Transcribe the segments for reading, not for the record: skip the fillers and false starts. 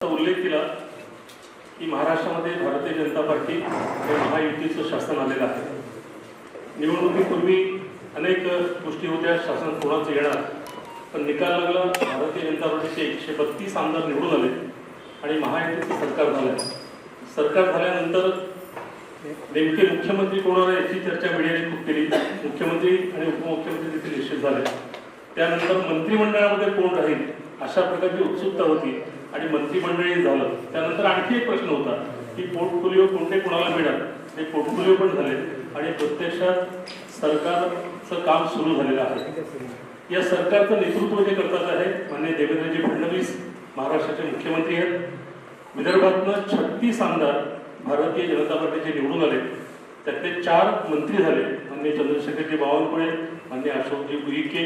उल्लेख केला की महाराष्ट्रामध्ये भारतीय जनता पार्टी हे महायुतीचं शासन आलेलं आहे. निवडणुकीपूर्वी अनेक गोष्टी होत्या, शासन कोणाचं येणार, पण निकाल लागला. भारतीय जनता पार्टीचे 132 आमदार निवडून आले आणि महायुतीचं सरकार झालं. सरकार झाल्यानंतर नेमके मुख्यमंत्री कोण होणार याची चर्चा मीडियाने खूप केली. मुख्यमंत्री आणि उपमुख्यमंत्री देखील निश्चित झाले. त्यानंतर मंत्रिमंडळामध्ये कोण राहील अशा प्रकारची उत्सुकता होती आणि मंत्रिमंडळही झालं. त्यानंतर आणखी एक प्रश्न होता की पोर्टफोलिओ कोणते कोणाला मिळणार. ते पोर्टफोलिओ पण झाले आणि प्रत्यक्षात सरकारचं काम सुरू झालेलं आहे. या सरकारचं नेतृत्व जे करतात आहे माननीय देवेंद्रजी फडणवीस महाराष्ट्राचे मुख्यमंत्री आहेत. विदर्भातनं 36 आमदार भारतीय जनता पार्टीचे निवडून आले. त्यातले 4 मंत्री झाले. माननीय चंद्रशेखरजी बावनकुळे, माननीय अशोकजी उईके,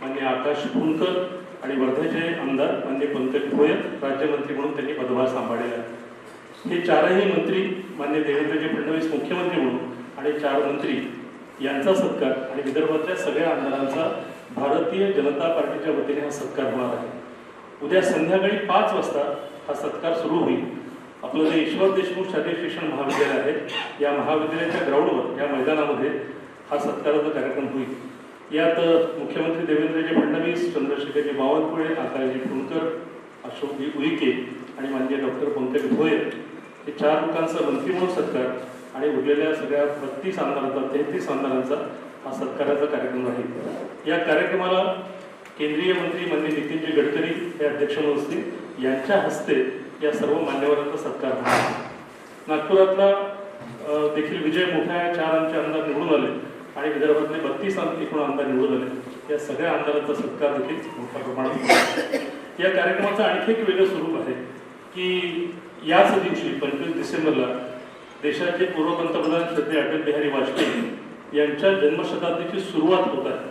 माननीय आकाश फुंडकर आणि वर्ध्याचे आमदार माननीय पंकज भोयर राज्यमंत्री म्हणून त्यांनी पदभार सांभाळलेला आहे. हे 4ही मंत्री माननीय देवेंद्रजी फडणवीस मुख्यमंत्री म्हणून आणि 4 मंत्री यांचा सत्कार आणि विदर्भातल्या सगळ्या आमदारांचा भारतीय जनता पार्टीच्या वतीने हा सत्कार होणार आहे. उद्या संध्याकाळी 5 वाजता हा सत्कार सुरू होईल. आपलं जे ईश्वर देशमुख शालेय शिक्षण महाविद्यालय आहे या महाविद्यालयाच्या ग्राउंडवर या मैदानामध्ये हा सत्काराचा कार्यक्रम होईल. यात मुख्यमंत्री देवेंद्रजी फडणवीस, चंद्रशेखरजी बावनकुळे, आकाशजी फुंडकर, अशोकजी उईके आणि माननीय डॉक्टर पंकज भोयर हे 4 लोकांचा मंत्री म्हणून सत्कार आणि उरलेल्या सगळ्या 32 आमदारांचा 33 आमदारांचा हा सत्काराचा कार्यक्रम राहील. या कार्यक्रमाला केंद्रीय मंत्री माननीय नितीनजी गडकरी हे अध्यक्ष म्हणून असतील. यांच्या हस्ते या सर्व मान्यवरांचा सत्कार होणार. नागपुरातला देखील विजय मोठा आहे. 4 आमचे आमदार निवडून आले आणि विदर्भातले 32 एकूण आमदार निवडून आले. या सगळ्या आमदारांचा सत्कार देखील मोठ्या प्रमाणात होणार. या कार्यक्रमाचं आणखी एक वेगळं स्वरूप आहे की याच दिवशी 25 डिसेंबरला देशाचे पूर्व पंतप्रधान श्री अटल बिहारी वाजपेयी यांच्या जन्मशताब्दीची सुरुवात होत आहे.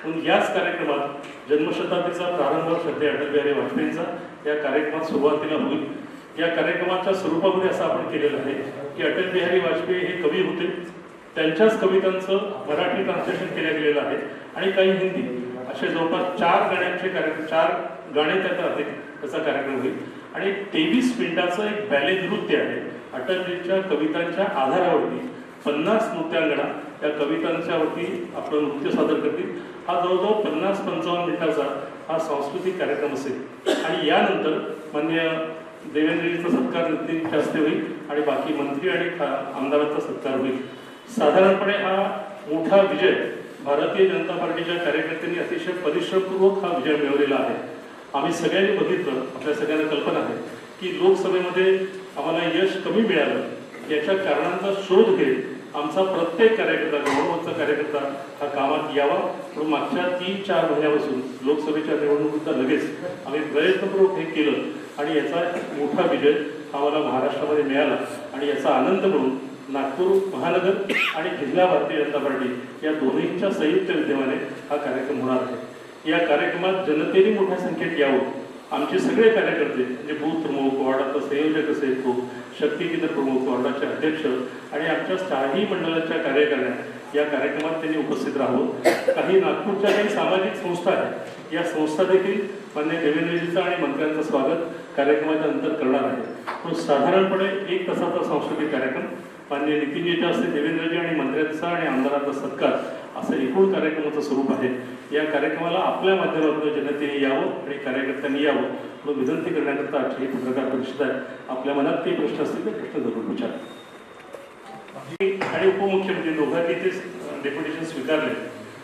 म्हणून याच कार्यक्रमात जन्मशताब्दीचा प्रारंभ श्री अटल बिहारी वाजपेयींचा या कार्यक्रमात सुरुवातीला होईल. या कार्यक्रमाच्या स्वरूपामध्ये असं आपण केलेलं आहे की अटल बिहारी वाजपेयी हे कवी होते. त्यांच्याच कवितांचं मराठी ट्रान्सलेशन केलं गेलेलं आहे आणि काही हिंदी असे जवळपास 4 गाण्यांचे कार्यक्रम, 4 गाणे त्यात आहेत. त्याचा कार्यक्रम होईल आणि 23 मिनिटाचं एक बॅले नृत्य आहे. अटलजींच्या कवितांच्या आधारावरती 50 नृत्यांगणा त्या कवितांच्यावरती आपलं नृत्य सादर करतील. हा जवळजवळ 50-55 मिनिटाचा हा सांस्कृतिक कार्यक्रम असेल आणि यानंतर माननीय देवेंद्रजींचा सत्कार नितीनच्या हस्ते होईल आणि बाकी मंत्री आणि आमदारांचा सत्कार होईल. साधारणपणे हा मोठा विजय भारतीय जनता पार्टीच्या कार्यकर्त्यांनी अतिशय परिश्रमपूर्वक हा विजय मिळवलेला आहे. आम्ही सगळ्यांनी बघितलं, आपल्या सगळ्यांना कल्पना आहे की लोकसभेमध्ये आम्हाला यश कमी मिळालं. याच्या कारणांचा शोध घेत आमचा प्रत्येक कार्यकर्ता, निवडणुकीचा कार्यकर्ता हा कामात यावा म्हणून मागच्या 3-4 महिन्यापासून लोकसभेच्या निवडणुकीचा लगेच आम्ही प्रयत्नपूर्वक हे केलं आणि याचा मोठा विजय आम्हाला महाराष्ट्रामध्ये मिळाला आणि याचा आनंद म्हणून नागपूर महानगर आणि जिल्हा भारतीय जनता पार्टी या दोन्हीच्या संयुक्त विद्यमाने हा कार्यक्रम होणार आहे. या कार्यक्रमात जनतेने मोठ्या संख्येत यावं. आमचे सगळे कार्यकर्ते म्हणजे बूथ प्रमुख, वॉर्डाचा संयोजक असेल तो, शक्ती केंद्र प्रमुख, वॉर्डाचे अध्यक्ष आणि आमच्या 4ही मंडळाच्या कार्यकारिण्या या कार्यक्रमात त्यांनी उपस्थित राहावं. काही नागपूरच्या काही सामाजिक संस्था आहेत, या संस्था देखील माननीय देवेंद्रजींचं आणि मंत्र्यांचं स्वागत कार्यक्रमाच्या नंतर करणार आहे. पण साधारणपणे 1 तासाचा सांस्कृतिक कार्यक्रम माननीय नितीनजीच्या हस्ते देवेंद्रजी आणि मंत्र्यांचा आणि आमदारांचा सत्कार असं एकूण कार्यक्रमाचं स्वरूप आहे. या कार्यक्रमाला आपल्या माध्यमातून जनतेने यावं आणि कार्यकर्त्यांनी यावं म्हणून विनंती करण्याकरता आजची ही पत्रकार परिषद आहे. आपल्या मनात काही प्रश्न असतील तर प्रश्न जरूर विचारा. आणि उपमुख्यमंत्री दोघांनी ते डेप्युटेशन स्वीकारले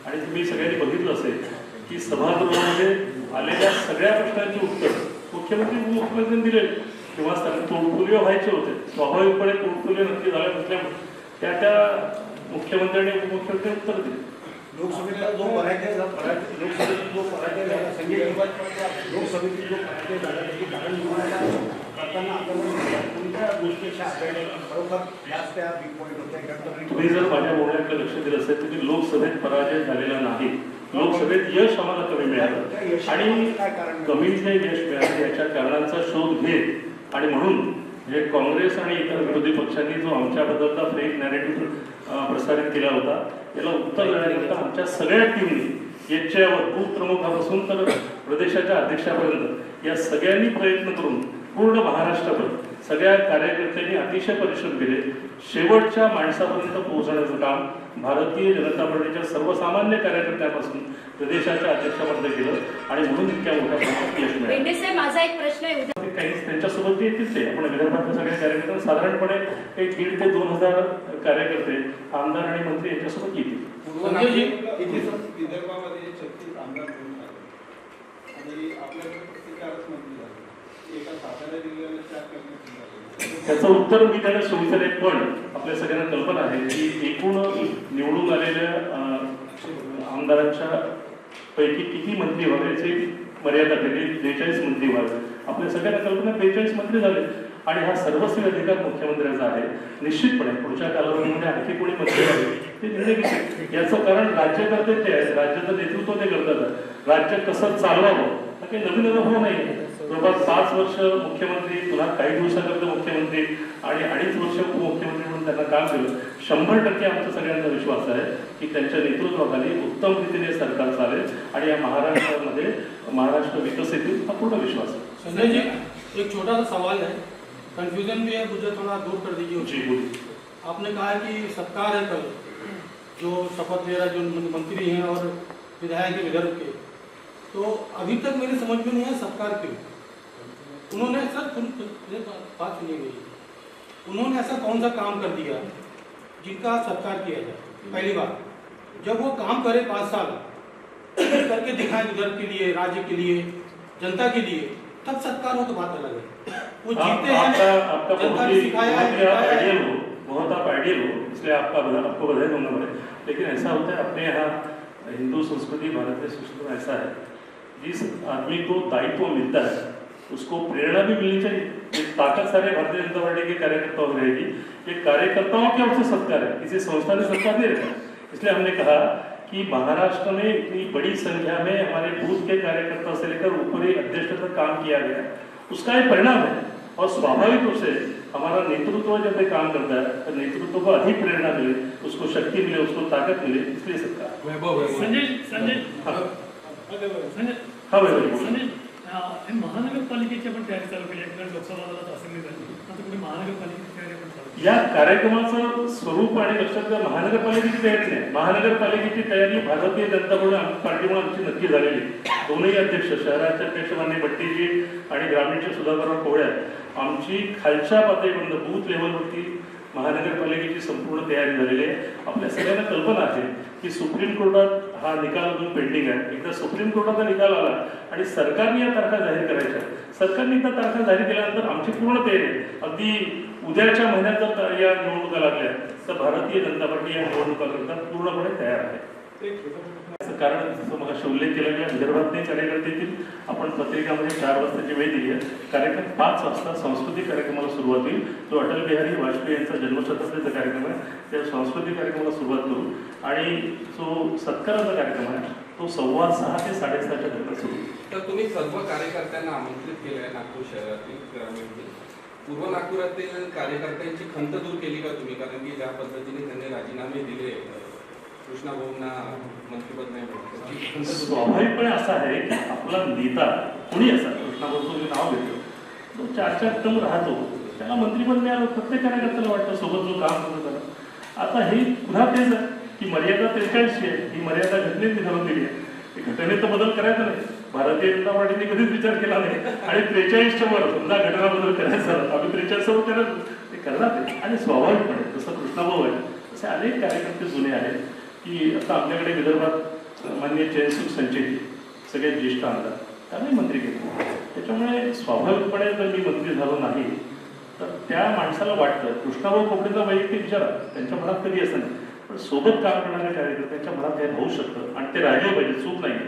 आणि तुम्ही सगळ्यांनी बघितलं असेल की सभागृहामध्ये आलेल्या सगळ्या प्रश्नांची उत्तर मुख्यमंत्री उपमुख्यमंत्र्यांनी दिले. किंवा पोर्टफोलिओ व्हायचे होते, स्वाभाविकपणे पोर्टफोलिओ नक्की झाले नसल्यामुळे त्या मुख्यमंत्र्यांनी उपमुख्यमंत्री उत्तर दिले. लोकसभेचा जो पराजय झाला, लोकसभेची जो पराजय झाला त्याची कारण करताना कोणत्या गोष्टीच्या खरोखर जास्त बिग पॉईंट होते. तुम्ही जर माझ्या बोलण्याकडे लक्ष दिलं असेल तर लोकसभेत पराजय झालेला नाही. लोकसभेत यश आम्हाला कमी मिळालं आणि कमी जे यश मिळालं याच्या कारणांचा शोध घेत आणि म्हणून म्हणजे काँग्रेस आणि इतर विरोधी पक्षांनी जो आमच्याबद्दलचा फेक नॅरेटिव्ह प्रसारित केला होता याला उत्तर देण्याकरता आमच्या सगळ्या टीमनी याच्यावर बूथ प्रमुखापासून तर प्रदेशाच्या अध्यक्षापर्यंत या सगळ्यांनी प्रयत्न करून पूर्ण महाराष्ट्रभर सगळ्या कार्यकर्त्यांनी अतिशय परिश्रम केले. शेवटच्या माणसापर्यंत पोहोचण्याचं काम भारतीय जनता पार्टीच्या सर्वसामान्य कार्यकर्त्यांपासून प्रदेशाच्या अध्यक्षापर्यंत केलं आणि म्हणून इतक्या मोठ्या प्रमाणात यश मिळालं. बेंडे साहेब, माझा एक प्रश्न आहे. उद्या काही त्यांच्यासोबत ते येतील ते आपण विदर्भातल्या सगळ्या कार्यकर्ते साधारणपणे एक 1,500 ते 2,000 कार्यकर्ते आमदार आणि मंत्री यांच्यासोबत येतील. विदर्भामध्ये 36 आमदार निवडून आले आणि आपल्याकडे फक्त 4च मंत्री झाले. एका सातारा जिल्ह्याला 4 मंत्री झाले. त्याचं उत्तर मी त्याला सोयीचं आहे, पण आपल्या सगळ्यांना कल्पना आहे की एकूण निवडून आलेल्या आमदारांच्या पैकी किती मंत्री व्हावे याची मर्यादा केली. 43 मंत्री व्हावे. आपल्या सगळ्यांना कल्पना 43 मंत्री झाले आणि हा सर्वस्वी अधिकार मुख्यमंत्र्यांचा आहे. निश्चितपणे पुढच्या कालावधीमध्ये आणखी कोणी मंत्री व्हावे ते निर्णय घेतील. याचं कारण राज्यकर्ते ते आहेत, राज्याचं नेतृत्व ते करतात. राज्य कसं चालवावं हा काही नवीन अनुभव नाही. जवळपास 5 वर्ष मुख्यमंत्री, पुन्हा काही दिवसाकरता मुख्यमंत्री आणि 2.5 वर्ष उपमुख्यमंत्री म्हणून त्यांना काम केलं. 100% आमचा सगळ्यांचा विश्वास आहे की त्यांच्या नेतृत्वाखाली उत्तम रीतीने सरकार चालेल आणि या महाराष्ट्रामध्ये महाराष्ट्र विकसित होईल हा पूर्ण विश्वास आहे. संजय जी, एक छोटा सा सवाल है, कंफ्यूजन भी है, मुझे थोड़ा दूर कर दीजिए। जी बोलिए। आपने कहा है कि सत्कार है कल, जो शपथ ले रहा है, जो मंत्री हैं और विधायक है विदर्भ के, तो अभी तक मेरी समझ में नहीं है सत्कार क्यों। उन्होंने सर बात सुनिए मेरी, उन्होंने ऐसा कौन सा काम कर दिया जिनका सत्कार किया जाए। पहली बात, जब वो काम करे 5 साल करके दिखाए विदर्भ के लिए, राज्य के लिए, जनता के लिए, तब सत्कार हो तो बात अलग है। वो जीते हैं, जनता ने सिखाया है, बहुत आप आइडियल हो, इसलिए आपको बधाई दूंगा मैं। लेकिन ऐसा होता है अपने यहाँ हिंदू संस्कृति, भारतीय संस्कृति में ऐसा है, जिस आदमी को दायित्व मिलता है उसको प्रेरणा भी मिलनी चाहिए। ये ताकत सारे भारतीय जनता पार्टी के कार्यकर्ताओं में रहेगी। ये कार्यकर्ताओं की ओर से सत्कार है, किसी संस्था ने सत्कार नहीं रखा। इसलिए हमने कहा कि महाराष्ट्र में इतनी बड़ी संख्या में हमारे बूथ के कार्यकर्ता से लेकर ऊपरी अध्यक्ष तक काम किया गया, उसका एक परिणाम है। और स्वाभाविक रूप से हमारा नेतृत्व जब ये काम करता है तो नेतृत्व को अधिक प्रेरणा मिले, उसको शक्ति मिले, उसको ताकत मिले, इसलिए सत्कार। संजय महानगरपालिकेची आपण तयारी चालू केली आहे. लोकसभा असेंब्ली झाली, आता कुठे महानगरपालिकेची तयारी आपण चालू या कार्यक्रमाचं स्वरूप आणि लक्षात घ्या, महानगरपालिकेची तयारी नाही. महानगरपालिकेची तयारी भारतीय जनता पार्टीमुळे आमची नक्की झालेली. दोन्ही अध्यक्ष, शहराचे अध्यक्ष माननीय भट्टीजी आणि ग्रामीणचे सुधाकरराव कोहळे, आमची खालच्या पातळीपर्यंत बूथ लेवलवरती महानगरपालिकेची संपूर्ण तयारी झालेली आहे. आपल्या सगळ्यांना कल्पना आहे की सुप्रीम कोर्टात हा निकाल अजून पेंडिंग आहे. एकदा सुप्रीम कोर्टाचा निकाल आला आणि सरकारने या तारखा जाहीर करायच्या, सरकारने एकदा तारखा जाहीर केल्यानंतर आमची पूर्ण तयारी आहे. अगदी उद्याच्या महिन्यात जर या निवडणुका लागल्या तर भारतीय जनता पार्टी या निवडणुकाकरता पूर्णपणे तयार आहे. कारण जसं मग उल्लेख केला गेला, विदर्भातले कार्यकर्ते येतील. आपण पत्रिकामध्ये 4 वाजताची वेळ दिली आहे. कार्यक्रम 5 वाजता सांस्कृतिक कार्यक्रमाला सुरुवात होईल. जो अटल बिहारी वाजपेयी यांचा जन्मशताब्दीचा कार्यक्रम आहे, त्या सांस्कृतिक कार्यक्रमाला सुरुवात करू आणि जो सत्काराचा कार्यक्रम आहे तो 6:15 ते 6:30च्या दरम्यान सुरू होईल. तर तुम्ही सर्व कार्यकर्त्यांना आमंत्रित केलं आहे नागपूर शहरातील, ग्रामीणतील. पूर्व नागपुरातील कार्यकर्त्यांची खंत दूर केली का तुम्ही? कारण की ज्या पद्धतीने त्यांनी राजीनामे दिले, कृष्णा भाऊंना मंत्रिपद नाही मिळालं. स्वाभाविकपणे असं आहे की आपला नेता कोणी असा, कृष्णा भाऊचं मी नाव घेतो, तो 4 टर्म राहतो, त्याला मंत्रिपद मिळालं. प्रत्येक कार्यकर्त्याला वाटतं सोबत जो काम करतो त्याला. आता हे पुन्हा तेच आहे की मर्यादा 43 आहे. ही मर्यादा घटनेत घालून दिली आहे. घटनेत बदल करायचा नाही. भारतीय जनता पार्टीने कधीच विचार केला नाही आणि 43च्या वर समजा घटना बदल करायचा झाला, आम्ही 43 वर करायचं ते करणार नाही. आणि स्वाभाविकपणे जसं कृष्णाभाऊ आहे तसे अनेक कार्यकर्ते जुने आहेत की आता आपल्याकडे विदर्भात माननीय जयसुख संचेती सगळ्यात ज्येष्ठ आमदार, त्यांनी मंत्री केले. त्याच्यामुळे स्वाभाविकपणे जर मी मंत्री झालो नाही तर त्या माणसाला वाटतं, कृष्णाभाऊ खोपडेचा वैयक्तिक विचार त्यांच्या मनात कधी असं नाही, पण सोबत काम करणाऱ्या कार्यकर्त्यांच्या मनात हे होऊ शकतं आणि ते राहिले पाहिजे, चूक नाही.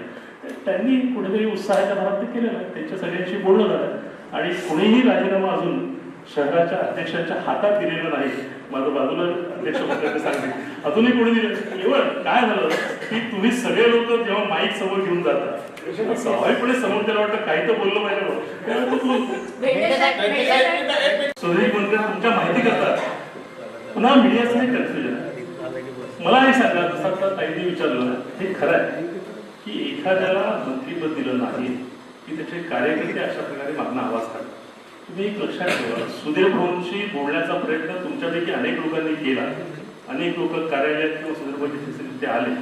त्यांनी कुठेतरी उत्साहाच्या भरात ते केलेलं आहे. त्यांच्या सगळ्यांशी बोलणं झालं आणि कोणीही राजीनामा अजून शहराच्या अध्यक्षांच्या हातात दिलेलं नाही. माझं बाजूला अध्यक्ष पदाचे सांगते अजूनही कोणी दिलं. केवळ काय झालं की तुम्ही सगळे लोक जेव्हा माईक समोर घेऊन जातात, स्वाभाविकपणे समोर त्याला वाटतं काही तर बोललं पाहिजे. सुधीर मंत्री तुमच्या माहिती करतात, पुन्हा मीडियाचं हे कन्फ्युजन आहे. मला हे सांगा, जसं आता ताईंनी विचारलं, हे खरं आहे की एखाद्याला मंत्रिपद दिलं नाही की त्याचे कार्यकर्ते अशा प्रकारे मागणं आवाज काढतात. तुम्ही एक लक्षात ठेवा, सुधीर भाऊंशी बोलण्याचा प्रयत्न तुमच्यापैकी अनेक लोकांनी केला. अनेक लोक कार्यालयात किंवा सुधीर भाऊंची तिथे आले.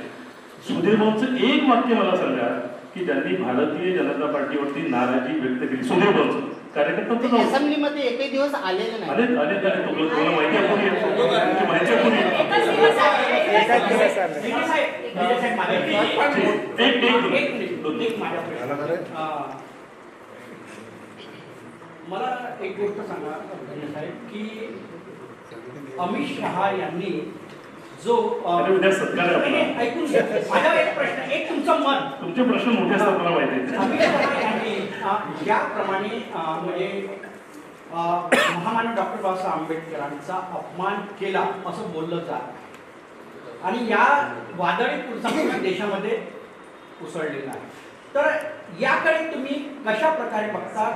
सुधीर भाऊंचं एक वाक्य मला सांगा की त्यांनी भारतीय जनता पार्टीवरती नाराजी व्यक्त केली. सुधीर भाऊंचं कार्यकर्त्यांचं नाव असेंब्लीमध्ये एकही दिवस आलेले नाही. आले आले आले तुम्हाला माहिती आहे कोणी आहे? तुमची माहिती आहे कोणी आहे? एकच दिवस आहे. एकाच दिवस आहे. एक माझ्या प्रश्न. मला एक गोष्ट सांगा धनंजय साहेब की अमित शहा यांनी जो अरे उद्या सत्कार आहे आपला. ऐकून घ्या. माझा एक प्रश्न, एक तुमचं मन. तुमचे प्रश्न मोठे असतात मला माहिती आहे. अमित शहा यांनी ज्याप्रमाणे म्हणजे महामानव डॉक्टर बाबासाहेब आंबेडकरांचा अपमान केला असं बोललं जात आणि या वादळी संपूर्ण देशामध्ये उसळलेला आहे. तर याकडे तुम्ही कशा प्रकारे बघता?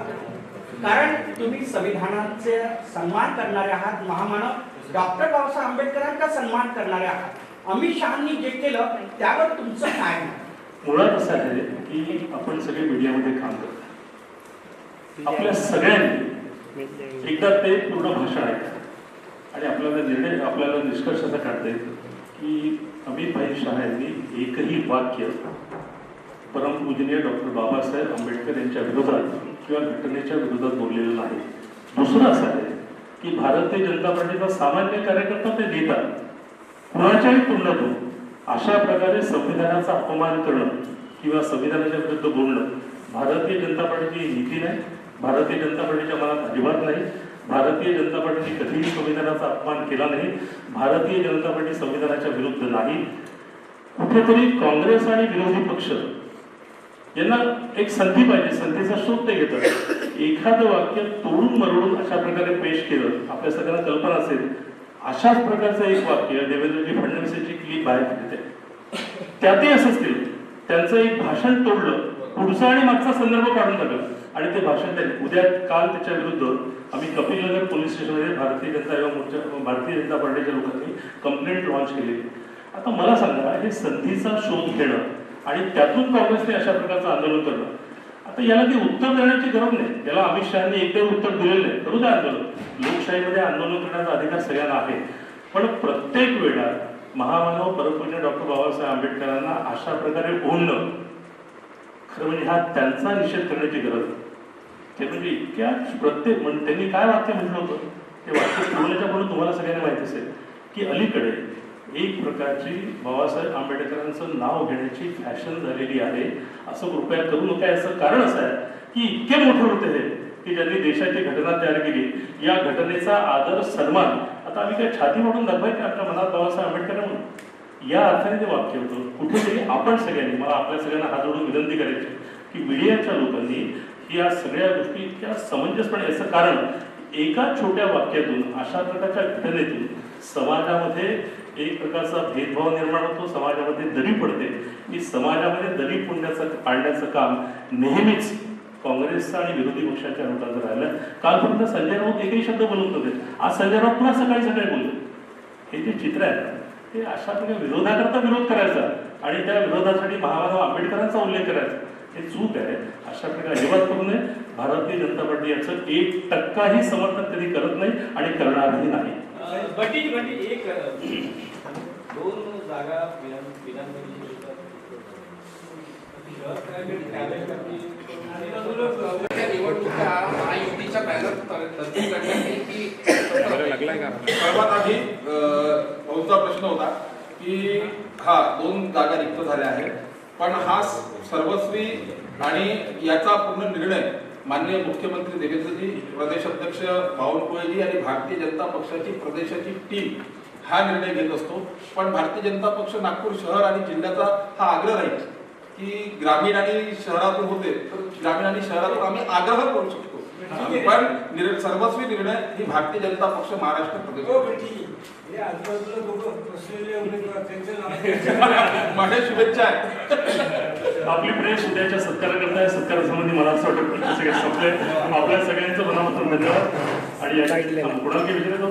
कारण तुम्ही संविधानाचे सन्मान करणारे आहात, महामानव डॉक्टर बाबासाहेब आंबेडकरांचा सन्मान करणारे आहात. अमित शहानी जे केलं त्यावर तुमचं काय मत? मुळात असं आहे की आपण सगळे मीडियामध्ये काम करतो. आपल्या सगळ्यांनी एकदा ते पूर्ण भाषण ऐका आणि आपल्याला निष्कर्ष असा काढता येतो की अमित भाई शहा यांनी एकही वाक्य परमपूजनीय डॉक्टर बाबासाहेब आंबेडकर यांच्या विरोधात किंवा घटनेच्या विरोधात बोललेलं नाही. दुसरं असं आहे की भारतीय जनता पार्टीचा सामान्य कार्यकर्ता ते देतात कुणाच्याही तोंडातून अशा प्रकारे संविधानाचा अपमान करणं किंवा संविधानाच्या विरुद्ध बोलणं भारतीय जनता पार्टीची नीती नाही. भारतीय जनता पार्टीच्या मनात अजिबात नाही. भारतीय जनता पार्टीने कधीही संविधानाचा अपमान केला नाही. भारतीय जनता पार्टी संविधानाच्या विरुद्ध नाही. कुठेतरी काँग्रेस आणि विरोधी पक्ष यांना एक संधी पाहिजे, संधीचा शोध ते घेतात. एखादं वाक्य तोडून मरडून अशा प्रकारे पेश केलं, आपल्या सगळ्यांना कल्पना असेल अशाच प्रकारचं एक वाक्य देवेंद्रजी फडणवीस यांची क्लिप बाहेर येते. त्यातही असंच केलं. त्यांचं एक भाषण तोडलं, पुढचा आणि मागचा संदर्भ काढून टाकला आणि ते भाषण त्यांनी उद्या काल त्याच्या विरुद्ध आम्ही कपिलनगर पोलीस स्टेशनमध्ये भारतीय जनता पार्टीच्या लोकांनी कंप्लेंट लॉन्च केली. आता मला सांगा, हे संधीचा शोध घेणं आणि त्यातून काँग्रेसने अशा प्रकारचं आंदोलन करणं, आता याला ती उत्तर देण्याची गरज नाही. त्याला अमित शहानी एकही उत्तर दिलेलं नाही. करू द्या आंदोलन. लोकशाहीमध्ये आंदोलन करण्याचा अधिकार सगळ्यांना आहे. पण प्रत्येक वेळा महामानव परमपूज्य डॉक्टर बाबासाहेब आंबेडकरांना अशा प्रकारे ओढणं, खरं म्हणजे हा त्यांचा निषेध करण्याची गरज आहे. ते म्हणजे इतक्या प्रत्येक त्यांनी काय वाक्य म्हटलं होतं ते वाक्य बोलण्याच्या पुढे तुम्हाला सगळ्यांना माहिती असेल की अलीकडे एक प्रकारची बाबासाहेब आंबेडकरांचं नाव घेण्याची फॅशन झालेली आहे. असं कृपया करू नका. याचं कारण असं आहे की इतके मोठे होते हे की ज्यांनी देशाची घटना तयार केली, या घटनेचा आदर सन्मान आता आम्ही काय छाती मोडून दाखवायचे आपल्या मनात बाबासाहेब आंबेडकर म्हणून, या अर्थाने ते वाक्य होतं. कुठेतरी आपण सगळ्यांनी, मला आपल्या सगळ्यांना हात जोडून विनंती करायची की मीडियाच्या लोकांनी या सगळ्या गोष्टी इतक्या समंजसपणे, याचं कारण एका छोट्या वाक्यातून अशा प्रकारच्या घटनेतून समाजामध्ये एक प्रकारचा भेदभाव निर्माण होतो, समाजामध्ये दरी पडते. की समाजामध्ये दरी पाडण्याचं काम नेहमीच काँग्रेसचा आणि विरोधी पक्षाच्या लोकांचं राहिलं. कालपर्यंत संजय राऊत एकही शब्द बोलत होते, आज संजय राऊत पुन्हा सकाळी बोलले. हे जे चित्र आहे ते अशा प्रकारे विरोधाकरता विरोध करायचा आणि त्या विरोधासाठी महामानव आंबेडकरांचा उल्लेख करायचा, हे चूक आहे. अशा प्रकारे अजिबात करू नये. भारतीय जनता पार्टी याचं 1% समर्थन कधी करत नाही आणि करणारही नाही. एक 2 जागा निवडणुका महायुतीच्या बॅनर सर्वात आधी भाऊचा प्रश्न होता की 2 जागा रिक्त झाल्या आहेत, पण हा सर्वस्वी आणि याचा पूर्ण निर्णय माननीय मुख्यमंत्री देवेंद्रजी, प्रदेश अध्यक्ष बावनकुळेजी आणि भारतीय जनता पक्षाची प्रदेशाची टीम हा निर्णय घेत असतो. पण भारतीय जनता पक्ष नागपूर शहर आणि जिल्ह्याचा हा आग्रह राहील की ग्रामीण आणि शहरातून होते तर ग्रामीण आणि शहरातून आम्ही आग्रह करू शकतो, पण सर्वस्वी निर्णय ही भारतीय जनता पक्ष महाराष्ट्र प्रदेश. माझ्या शुभेच्छा आहेत. आपली प्रेस उद्याच्या सत्काराकरता सत्कारासंबंधी मला असं वाटतं सगळे संपले. आपल्या सगळ्यांचं मनापासून धन्यवाद आणि या पुढे विचारायचं